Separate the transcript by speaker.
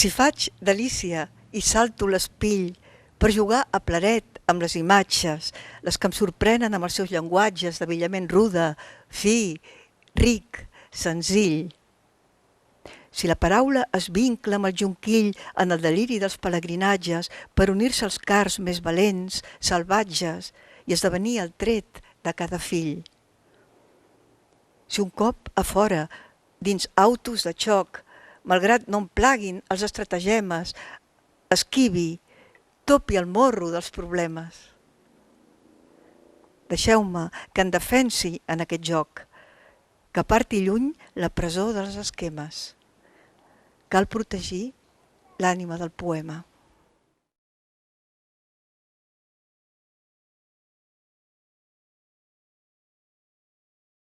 Speaker 1: Si faig delícia i salto l'espill per jugar a plaret amb les imatges, les que em sorprenen amb els seus llenguatges d'abillament rude, fi, ric, senzill. Si la paraula es vincla amb el jonquill en el deliri dels pelegrinatges per unir-se als cars més valents, salvatges i esdevenir el tret de cada fill. Si un cop a fora, dins autos de xoc, malgrat no em plaguin els estratagemes, esquivi, topi el morro dels problemes. Deixeu-me que en defensi en aquest joc, que aparti lluny la presó dels esquemes. Cal protegir l'ànima del poema.